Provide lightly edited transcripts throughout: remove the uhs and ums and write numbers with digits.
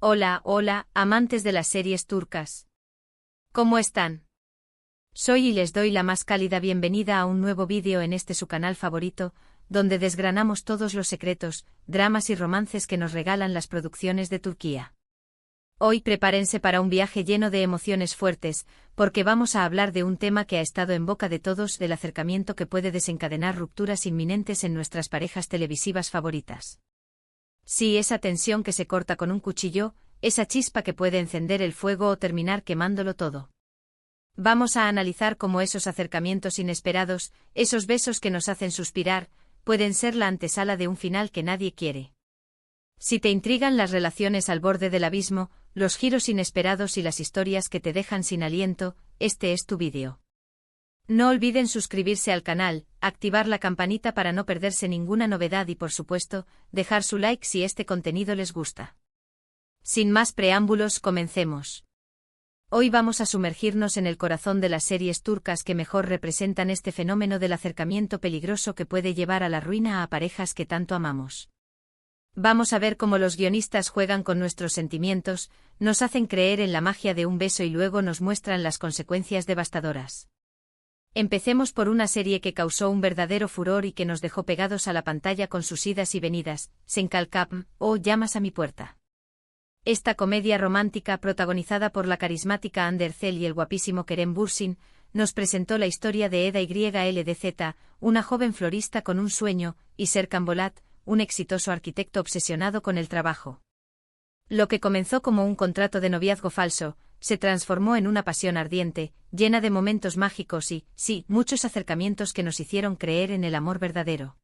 Hola, hola, amantes de las series turcas. ¿Cómo están? Soy y les doy la más cálida bienvenida a un nuevo vídeo en este su canal favorito, donde desgranamos todos los secretos, dramas y romances que nos regalan las producciones de Turquía. Hoy prepárense para un viaje lleno de emociones fuertes, porque vamos a hablar de un tema que ha estado en boca de todos, del acercamiento que puede desencadenar rupturas inminentes en nuestras parejas televisivas favoritas. Sí, esa tensión que se corta con un cuchillo, esa chispa que puede encender el fuego o terminar quemándolo todo. Vamos a analizar cómo esos acercamientos inesperados, esos besos que nos hacen suspirar, pueden ser la antesala de un final que nadie quiere. Si te intrigan las relaciones al borde del abismo, los giros inesperados y las historias que te dejan sin aliento, este es tu vídeo. No olviden suscribirse al canal, activar la campanita para no perderse ninguna novedad y por supuesto, dejar su like si este contenido les gusta. Sin más preámbulos, comencemos. Hoy vamos a sumergirnos en el corazón de las series turcas que mejor representan este fenómeno del acercamiento peligroso que puede llevar a la ruina a parejas que tanto amamos. Vamos a ver cómo los guionistas juegan con nuestros sentimientos, nos hacen creer en la magia de un beso y luego nos muestran las consecuencias devastadoras. Empecemos por una serie que causó un verdadero furor y que nos dejó pegados a la pantalla con sus idas y venidas, Sen Kalkapm o Llamas a mi puerta. Esta comedia romántica protagonizada por la carismática Hande Erçel y el guapísimo Kerem Bürsin, nos presentó la historia de Eda YLDZ, una joven florista con un sueño, y Serkan Bolat, un exitoso arquitecto obsesionado con el trabajo. Lo que comenzó como un contrato de noviazgo falso, se transformó en una pasión ardiente, llena de momentos mágicos y, sí, muchos acercamientos que nos hicieron creer en el amor verdadero.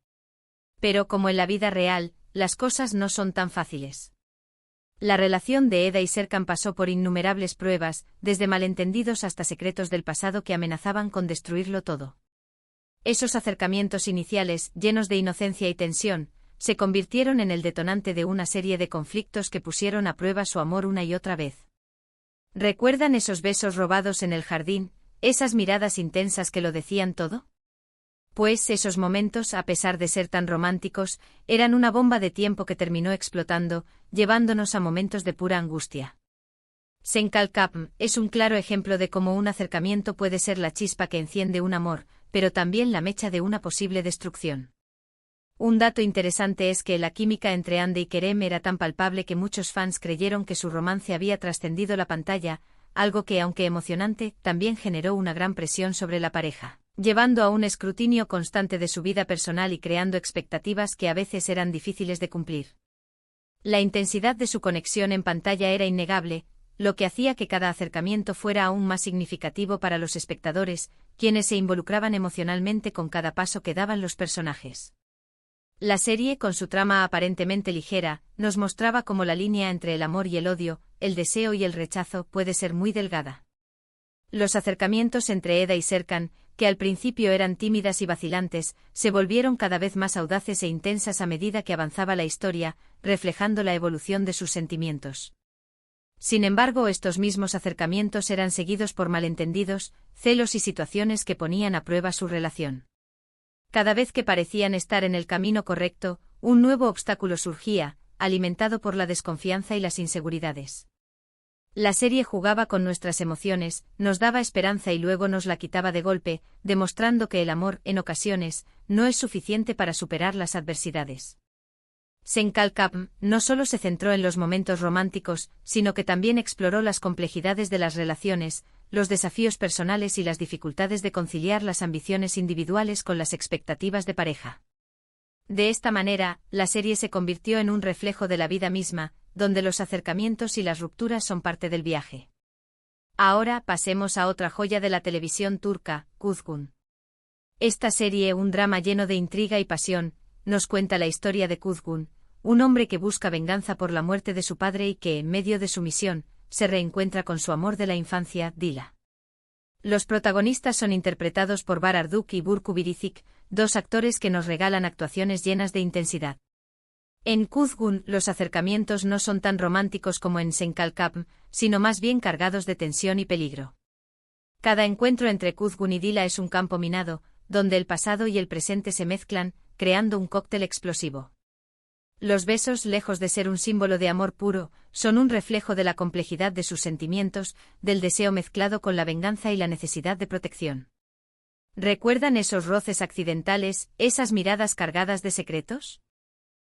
Pero como en la vida real, las cosas no son tan fáciles. La relación de Eda y Serkan pasó por innumerables pruebas, desde malentendidos hasta secretos del pasado que amenazaban con destruirlo todo. Esos acercamientos iniciales, llenos de inocencia y tensión, se convirtieron en el detonante de una serie de conflictos que pusieron a prueba su amor una y otra vez. ¿Recuerdan esos besos robados en el jardín, esas miradas intensas que lo decían todo? Pues esos momentos, a pesar de ser tan románticos, eran una bomba de tiempo que terminó explotando, llevándonos a momentos de pura angustia. Sen Kalkapm es un claro ejemplo de cómo un acercamiento puede ser la chispa que enciende un amor, pero también la mecha de una posible destrucción. Un dato interesante es que la química entre Hande y Kerem era tan palpable que muchos fans creyeron que su romance había trascendido la pantalla, algo que, aunque emocionante, también generó una gran presión sobre la pareja, llevando a un escrutinio constante de su vida personal y creando expectativas que a veces eran difíciles de cumplir. La intensidad de su conexión en pantalla era innegable, lo que hacía que cada acercamiento fuera aún más significativo para los espectadores, quienes se involucraban emocionalmente con cada paso que daban los personajes. La serie, con su trama aparentemente ligera, nos mostraba cómo la línea entre el amor y el odio, el deseo y el rechazo, puede ser muy delgada. Los acercamientos entre Eda y Serkan, que al principio eran tímidas y vacilantes, se volvieron cada vez más audaces e intensas a medida que avanzaba la historia, reflejando la evolución de sus sentimientos. Sin embargo, estos mismos acercamientos eran seguidos por malentendidos, celos y situaciones que ponían a prueba su relación. Cada vez que parecían estar en el camino correcto, un nuevo obstáculo surgía, alimentado por la desconfianza y las inseguridades. La serie jugaba con nuestras emociones, nos daba esperanza y luego nos la quitaba de golpe, demostrando que el amor, en ocasiones, no es suficiente para superar las adversidades. Sen Kalkapm no solo se centró en los momentos románticos, sino que también exploró las complejidades de las relaciones, los desafíos personales y las dificultades de conciliar las ambiciones individuales con las expectativas de pareja. De esta manera, la serie se convirtió en un reflejo de la vida misma, donde los acercamientos y las rupturas son parte del viaje. Ahora pasemos a otra joya de la televisión turca, Kuzgun. Esta serie, un drama lleno de intriga y pasión, nos cuenta la historia de Kuzgun, un hombre que busca venganza por la muerte de su padre y que, en medio de su misión, se reencuentra con su amor de la infancia, Dila. Los protagonistas son interpretados por Bahar Arduç y Burcu Biricik, dos actores que nos regalan actuaciones llenas de intensidad. En Kuzgun, los acercamientos no son tan románticos como en Sen Kalkapm, sino más bien cargados de tensión y peligro. Cada encuentro entre Kuzgun y Dila es un campo minado, donde el pasado y el presente se mezclan, creando un cóctel explosivo. Los besos, lejos de ser un símbolo de amor puro, son un reflejo de la complejidad de sus sentimientos, del deseo mezclado con la venganza y la necesidad de protección. ¿Recuerdan esos roces accidentales, esas miradas cargadas de secretos?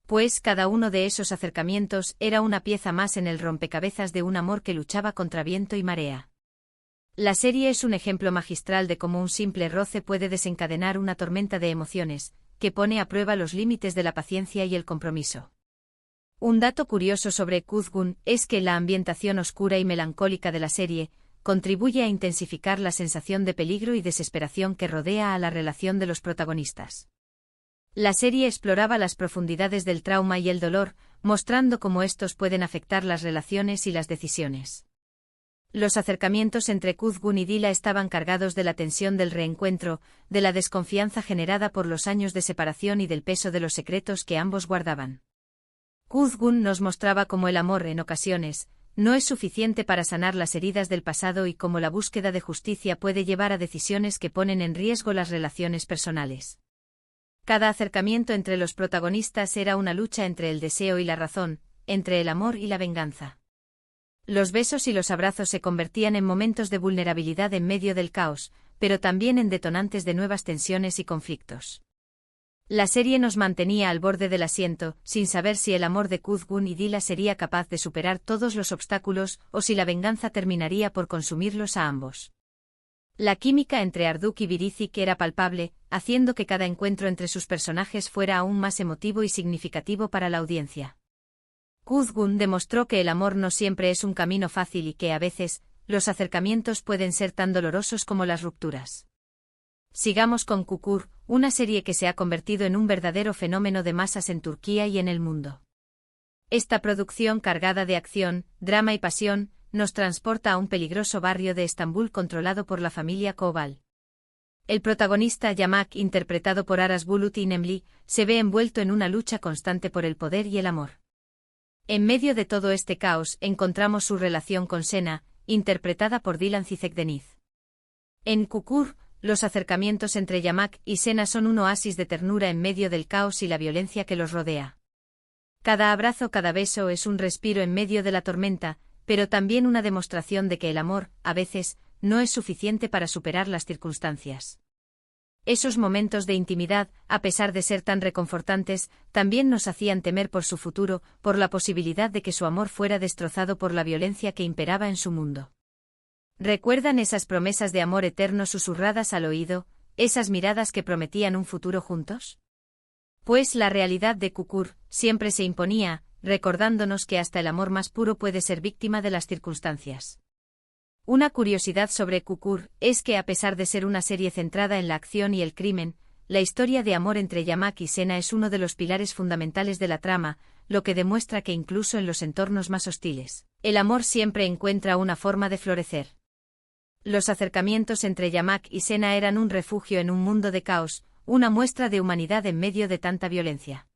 Pues cada uno de esos acercamientos era una pieza más en el rompecabezas de un amor que luchaba contra viento y marea. La serie es un ejemplo magistral de cómo un simple roce puede desencadenar una tormenta de emociones, que pone a prueba los límites de la paciencia y el compromiso. Un dato curioso sobre Kuzgun es que la ambientación oscura y melancólica de la serie contribuye a intensificar la sensación de peligro y desesperación que rodea a la relación de los protagonistas. La serie exploraba las profundidades del trauma y el dolor, mostrando cómo estos pueden afectar las relaciones y las decisiones. Los acercamientos entre Kuzgun y Dila estaban cargados de la tensión del reencuentro, de la desconfianza generada por los años de separación y del peso de los secretos que ambos guardaban. Kuzgun nos mostraba cómo el amor, en ocasiones, no es suficiente para sanar las heridas del pasado y cómo la búsqueda de justicia puede llevar a decisiones que ponen en riesgo las relaciones personales. Cada acercamiento entre los protagonistas era una lucha entre el deseo y la razón, entre el amor y la venganza. Los besos y los abrazos se convertían en momentos de vulnerabilidad en medio del caos, pero también en detonantes de nuevas tensiones y conflictos. La serie nos mantenía al borde del asiento, sin saber si el amor de Kuzgun y Dila sería capaz de superar todos los obstáculos o si la venganza terminaría por consumirlos a ambos. La química entre Arduk y Birizik era palpable, haciendo que cada encuentro entre sus personajes fuera aún más emotivo y significativo para la audiencia. Kuzgun demostró que el amor no siempre es un camino fácil y que a veces, los acercamientos pueden ser tan dolorosos como las rupturas. Sigamos con Kukur, una serie que se ha convertido en un verdadero fenómeno de masas en Turquía y en el mundo. Esta producción cargada de acción, drama y pasión, nos transporta a un peligroso barrio de Estambul controlado por la familia Koval. El protagonista Yamak, interpretado por Aras Bulut İnemli, se ve envuelto en una lucha constante por el poder y el amor. En medio de todo este caos encontramos su relación con Sena, interpretada por Dilan Cizekdeniz. En Kukur, los acercamientos entre Yamak y Sena son un oasis de ternura en medio del caos y la violencia que los rodea. Cada abrazo, cada beso es un respiro en medio de la tormenta, pero también una demostración de que el amor, a veces, no es suficiente para superar las circunstancias. Esos momentos de intimidad, a pesar de ser tan reconfortantes, también nos hacían temer por su futuro, por la posibilidad de que su amor fuera destrozado por la violencia que imperaba en su mundo. ¿Recuerdan esas promesas de amor eterno susurradas al oído, esas miradas que prometían un futuro juntos? Pues la realidad de Kukur siempre se imponía, recordándonos que hasta el amor más puro puede ser víctima de las circunstancias. Una curiosidad sobre Kukur es que a pesar de ser una serie centrada en la acción y el crimen, la historia de amor entre Yamak y Sena es uno de los pilares fundamentales de la trama, lo que demuestra que incluso en los entornos más hostiles, el amor siempre encuentra una forma de florecer. Los acercamientos entre Yamak y Sena eran un refugio en un mundo de caos, una muestra de humanidad en medio de tanta violencia.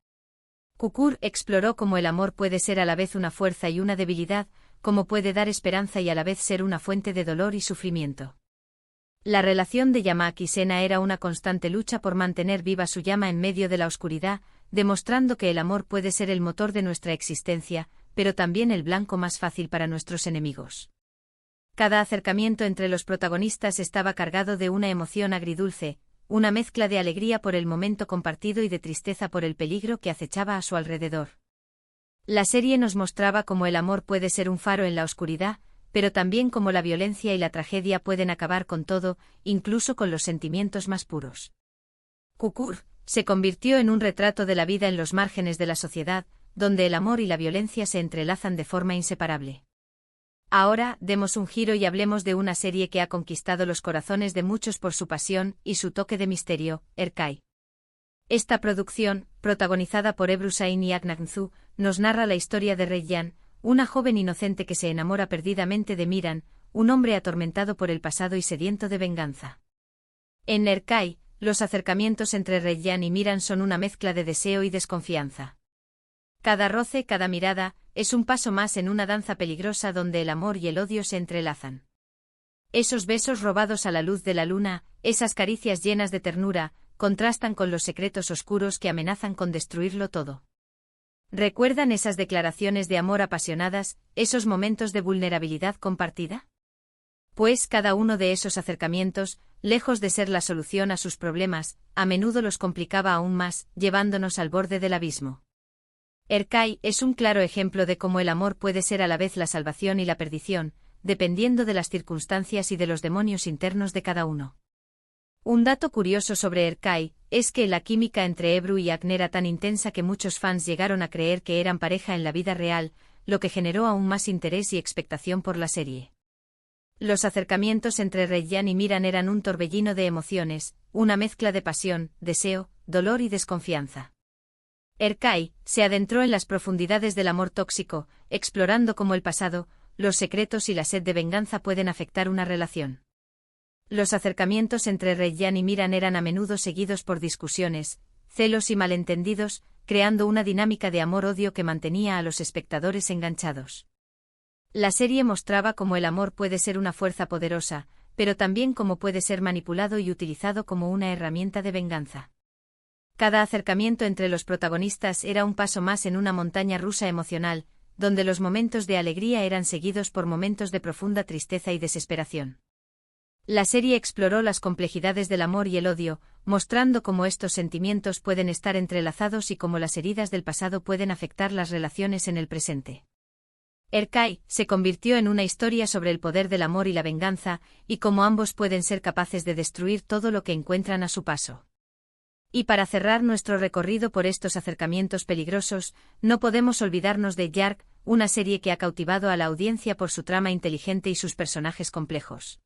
Kukur exploró cómo el amor puede ser a la vez una fuerza y una debilidad, cómo puede dar esperanza y a la vez ser una fuente de dolor y sufrimiento. La relación de Yamak y Sena era una constante lucha por mantener viva su llama en medio de la oscuridad, demostrando que el amor puede ser el motor de nuestra existencia, pero también el blanco más fácil para nuestros enemigos. Cada acercamiento entre los protagonistas estaba cargado de una emoción agridulce, una mezcla de alegría por el momento compartido y de tristeza por el peligro que acechaba a su alrededor. La serie nos mostraba cómo el amor puede ser un faro en la oscuridad, pero también cómo la violencia y la tragedia pueden acabar con todo, incluso con los sentimientos más puros. Kukur se convirtió en un retrato de la vida en los márgenes de la sociedad, donde el amor y la violencia se entrelazan de forma inseparable. Ahora, demos un giro y hablemos de una serie que ha conquistado los corazones de muchos por su pasión y su toque de misterio, Erkay. Esta producción, protagonizada por Ebru Şahin y Aknagzu, nos narra la historia de Reyyan, una joven inocente que se enamora perdidamente de Miran, un hombre atormentado por el pasado y sediento de venganza. En Erkay, los acercamientos entre Reyyan y Miran son una mezcla de deseo y desconfianza. Cada roce, cada mirada, es un paso más en una danza peligrosa donde el amor y el odio se entrelazan. Esos besos robados a la luz de la luna, esas caricias llenas de ternura, contrastan con los secretos oscuros que amenazan con destruirlo todo. ¿Recuerdan esas declaraciones de amor apasionadas, esos momentos de vulnerabilidad compartida? Pues cada uno de esos acercamientos, lejos de ser la solución a sus problemas, a menudo los complicaba aún más, llevándonos al borde del abismo. Erkai es un claro ejemplo de cómo el amor puede ser a la vez la salvación y la perdición, dependiendo de las circunstancias y de los demonios internos de cada uno. Un dato curioso sobre Erkai es que la química entre Ebru y Agnes era tan intensa que muchos fans llegaron a creer que eran pareja en la vida real, lo que generó aún más interés y expectación por la serie. Los acercamientos entre Reggiane y Miran eran un torbellino de emociones, una mezcla de pasión, deseo, dolor y desconfianza. Erkai se adentró en las profundidades del amor tóxico, explorando cómo el pasado, los secretos y la sed de venganza pueden afectar una relación. Los acercamientos entre Reggiane y Miran eran a menudo seguidos por discusiones, celos y malentendidos, creando una dinámica de amor-odio que mantenía a los espectadores enganchados. La serie mostraba cómo el amor puede ser una fuerza poderosa, pero también cómo puede ser manipulado y utilizado como una herramienta de venganza. Cada acercamiento entre los protagonistas era un paso más en una montaña rusa emocional, donde los momentos de alegría eran seguidos por momentos de profunda tristeza y desesperación. La serie exploró las complejidades del amor y el odio, mostrando cómo estos sentimientos pueden estar entrelazados y cómo las heridas del pasado pueden afectar las relaciones en el presente. Erkai se convirtió en una historia sobre el poder del amor y la venganza, y cómo ambos pueden ser capaces de destruir todo lo que encuentran a su paso. Y para cerrar nuestro recorrido por estos acercamientos peligrosos, no podemos olvidarnos de Jark, una serie que ha cautivado a la audiencia por su trama inteligente y sus personajes complejos.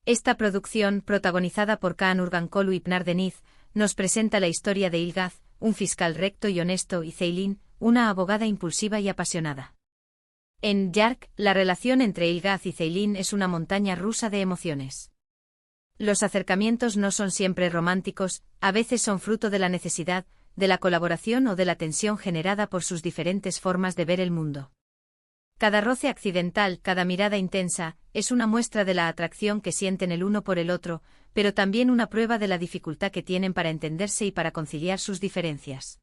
Esta producción, protagonizada por Kaan Urgankolu y Pnar Deniz, nos presenta la historia de Ilgaz, un fiscal recto y honesto, y Ceylin, una abogada impulsiva y apasionada. En Jark, la relación entre Ilgaz y Ceylin es una montaña rusa de emociones. Los acercamientos no son siempre románticos, a veces son fruto de la necesidad, de la colaboración o de la tensión generada por sus diferentes formas de ver el mundo. Cada roce accidental, cada mirada intensa, es una muestra de la atracción que sienten el uno por el otro, pero también una prueba de la dificultad que tienen para entenderse y para conciliar sus diferencias.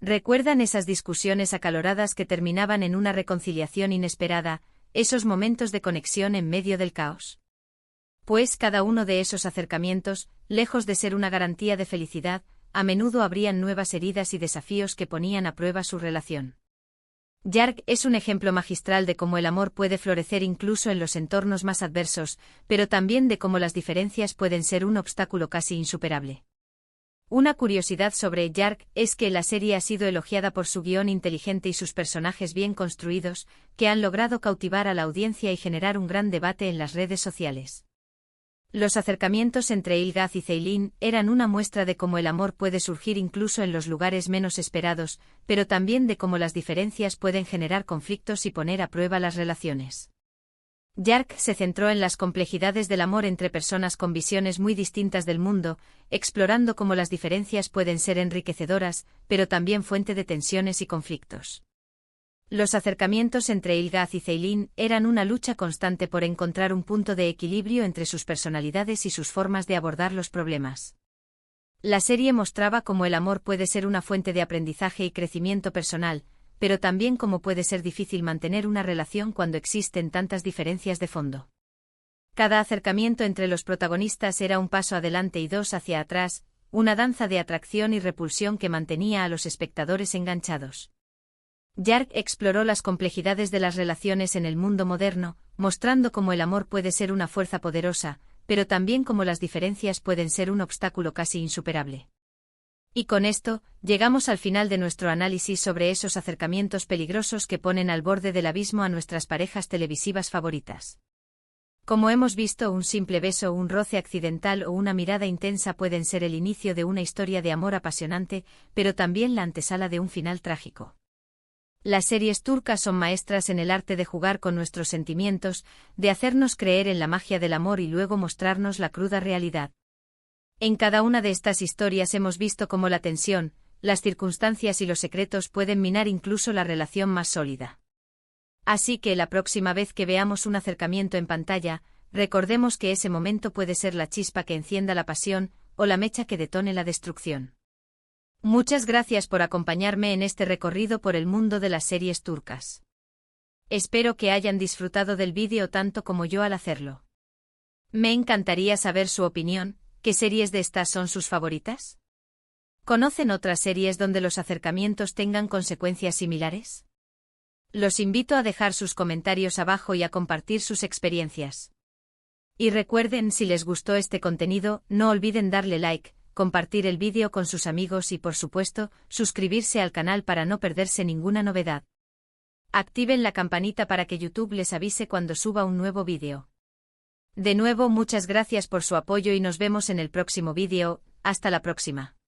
¿Recuerdan esas discusiones acaloradas que terminaban en una reconciliación inesperada, esos momentos de conexión en medio del caos? Pues cada uno de esos acercamientos, lejos de ser una garantía de felicidad, a menudo abrían nuevas heridas y desafíos que ponían a prueba su relación. Jark es un ejemplo magistral de cómo el amor puede florecer incluso en los entornos más adversos, pero también de cómo las diferencias pueden ser un obstáculo casi insuperable. Una curiosidad sobre Jark es que la serie ha sido elogiada por su guión inteligente y sus personajes bien construidos, que han logrado cautivar a la audiencia y generar un gran debate en las redes sociales. Los acercamientos entre Ilgaz y Ceylin eran una muestra de cómo el amor puede surgir incluso en los lugares menos esperados, pero también de cómo las diferencias pueden generar conflictos y poner a prueba las relaciones. Jark se centró en las complejidades del amor entre personas con visiones muy distintas del mundo, explorando cómo las diferencias pueden ser enriquecedoras, pero también fuente de tensiones y conflictos. Los acercamientos entre Ilgaz y Ceylin eran una lucha constante por encontrar un punto de equilibrio entre sus personalidades y sus formas de abordar los problemas. La serie mostraba cómo el amor puede ser una fuente de aprendizaje y crecimiento personal, pero también cómo puede ser difícil mantener una relación cuando existen tantas diferencias de fondo. Cada acercamiento entre los protagonistas era un paso adelante y dos hacia atrás, una danza de atracción y repulsión que mantenía a los espectadores enganchados. Jark exploró las complejidades de las relaciones en el mundo moderno, mostrando cómo el amor puede ser una fuerza poderosa, pero también cómo las diferencias pueden ser un obstáculo casi insuperable. Y con esto, llegamos al final de nuestro análisis sobre esos acercamientos peligrosos que ponen al borde del abismo a nuestras parejas televisivas favoritas. Como hemos visto, un simple beso, un roce accidental o una mirada intensa pueden ser el inicio de una historia de amor apasionante, pero también la antesala de un final trágico. Las series turcas son maestras en el arte de jugar con nuestros sentimientos, de hacernos creer en la magia del amor y luego mostrarnos la cruda realidad. En cada una de estas historias hemos visto cómo la tensión, las circunstancias y los secretos pueden minar incluso la relación más sólida. Así que la próxima vez que veamos un acercamiento en pantalla, recordemos que ese momento puede ser la chispa que encienda la pasión, o la mecha que detone la destrucción. Muchas gracias por acompañarme en este recorrido por el mundo de las series turcas. Espero que hayan disfrutado del vídeo tanto como yo al hacerlo. Me encantaría saber su opinión. ¿Qué series de estas son sus favoritas? ¿Conocen otras series donde los acercamientos tengan consecuencias similares? Los invito a dejar sus comentarios abajo y a compartir sus experiencias. Y recuerden, si les gustó este contenido, no olviden darle like, compartir el vídeo con sus amigos y, por supuesto, suscribirse al canal para no perderse ninguna novedad. Activen la campanita para que YouTube les avise cuando suba un nuevo vídeo. De nuevo, muchas gracias por su apoyo y nos vemos en el próximo vídeo. Hasta la próxima.